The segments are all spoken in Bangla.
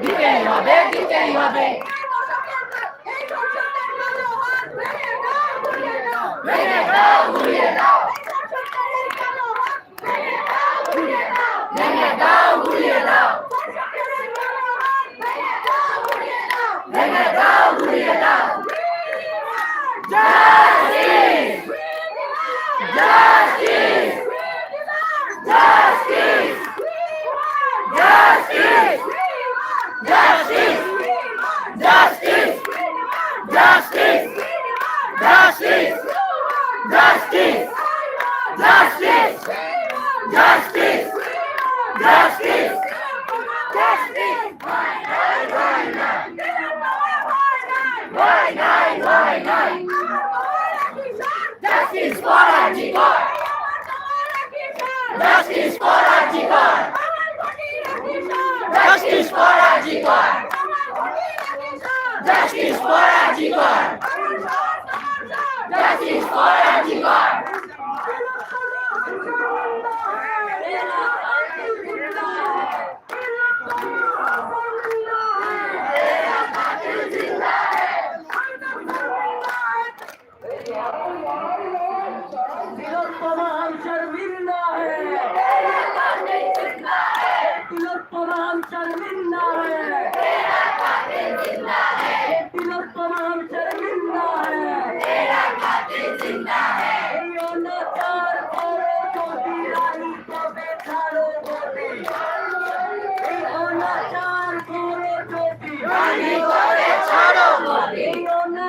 দিতেই হবে, দিতেই হবে। ভেঙে দাও, ঘুরিয়ে দাও। ভেঙে দাও, ঘুরিয়ে দাও। ভেঙে দাও, ঘুরিয়ে দাও। Justice! Justice! Justice! Justice! Justice! Justice! Justice! Justice! Justice! Justice! Justice! Justice! Justice! Why not? Justice for Arjikar! Justice for Arjikar! Justice for Arjikar! Justice for Arjikar! Justice for Arjikar! Tilottama शर्मिंदा है, तिलोत्तमा शर्मिंदा है, तिलोत्तमा शर्मिंदा है। ये अनाचार करो छोटी रानी को बेचारो गोदी, ये अनाचार करो छोटी रानी को बेचारो गोदी, ये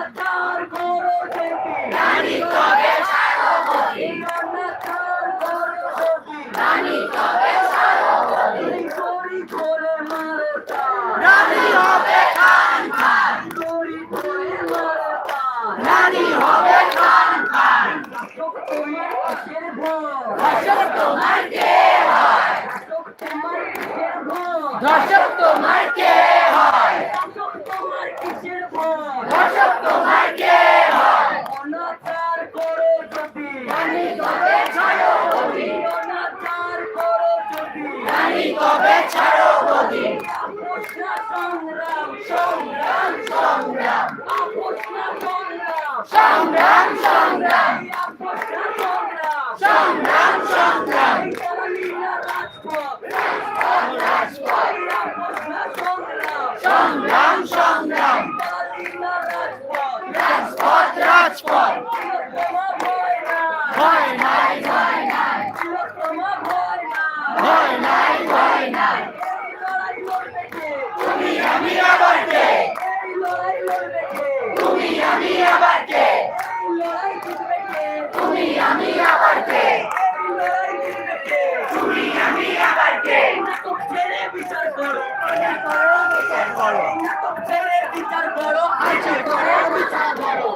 अनाचार करो छोटी रानी को बेचारो गोदी, ये अनाचार करो छोटी रानी को बेचारो गोदी। चोरी करे मारता, रानी होबे खान खान, चोरी करे मारता, रानी होबे खान खान। তোমার কিসের ভয়, ধর্ষক তোমার কে হয়? তোমার কিসের ভয়, ধর্ষক তোমার কে হয়? তোমার কিসের ভয়, ধর্ষক তোমার কে হয়? অনাচার করো যদি রানী কবে ছাড়ো গোদি, অনাচার করো যদি রানী কবে ছাড়ো গোদি। আপোষনা সংগ্রাম, সংগ্রাম সংগ্রাম, আপোষনা সংগ্রাম, সংগ্রাম সংগ্রাম, আপোষনা সংগ্রাম, সংগ্রাম সংগ্রাম। কালিনা রাজপথ, রাজপথ, আপোষনা সংগ্রাম, সংগ্রাম সংগ্রাম, কালিনা রাজপথ। রাজপথ রাজপথ। তিলোত্তমা ভয় নাই, ভয় নাই, ভয় নাই, তিলোত্তমা ভয় নাই, ভয় নাই, ভয় নাই। এই লড়াই লড়বে কে? তুমি আমি আবার কে? এই লড়াই লড়বে কে? তুমি আমি আবার কে? এই লড়াই জিতবে কে? তুমি আমি আবার কে? এই লড়াই জিতবে কে? তুমি আমি আবার কে? নাটক ছেড়ে বিচার করো, বিচার করো, বিচার করো, নাটক ছেড়ে বিচার করো, বিচার করো, বিচার করো,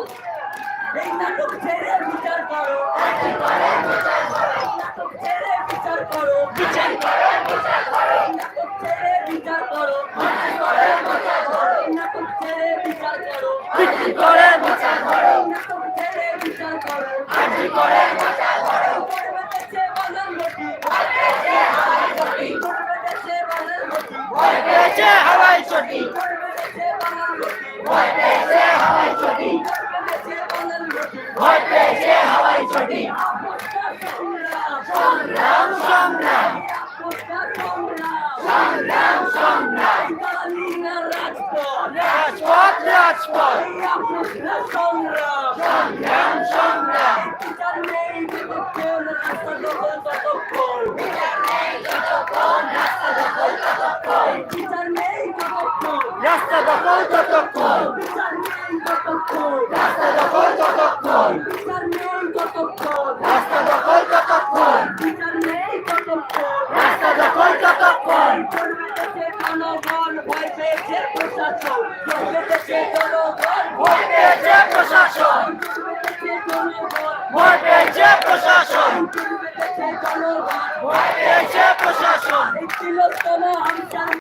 এই নাটক ছেড়ে বিচার করো, বিচার করো, বিচার করো, নাটক ছেড়ে বিচার করো, বিচার করো, বিচার করো, নাটক ছেড়ে বিচার করো, বিচার করো, বিচার করো, নাটক ছেড়ে বিচার করো, বিচার করে বিচার করো, নাটক ছেড়ে বিচার করো। আরজি করে বিচার করো। করবে দেশে বাজার লুটি, ভয় পেয়েছে হাওয়াই চটি, করবে দেশে বাজার লুটি, ভয় পেয়েছে হাওয়াই চটি, করবে দেশে বাজার লুটি, ভয় পেয়েছে হাওয়াই চটি, করবে দেশে বাজার লুটি। ভয় পেয়েছে হাওয়াই চটি। আপোষনা সংগ্রাম, সংগ্রাম সংগ্রাম, আপোষনা সংগ্রাম, সংগ্রাম সংগ্রাম, কালিনা রাজপথ, রাজপথ রাজপথ, এই আপোষনা সংগ্রাম, সংগ্রাম সংগ্রাম। বিচার নেই যতক্ষণ রাস্তা দখল ততক্ষণ, বিচার নেই যতক্ষণ, রাস্তা দখল ততক্ষণ, বিচার নেই যতক্ষণ, রাস্তা দখল ততক্ষণ, বিচার নেই যতক্ষণ, রাস্তা দখল ততক্ষণ, বিচার নেই যতক্ষণ, রাস্তা দখল ততক্ষণ, বিচার নেই যতক্ষণ। রাস্তা দখল ততক্ষণ। করবে দেশে জনগণ, ভয় পেয়েছে প্রশাসন, করবে দেশে জনগণ, ভয় পেয়েছে প্রশাসন, করবে দেশে জনগণ, ভয় পেয়েছে প্রশাসন, করবে দেশে জনগণ। ভয় পেয়েছে প্রশাসন। এই তিলোত্তমা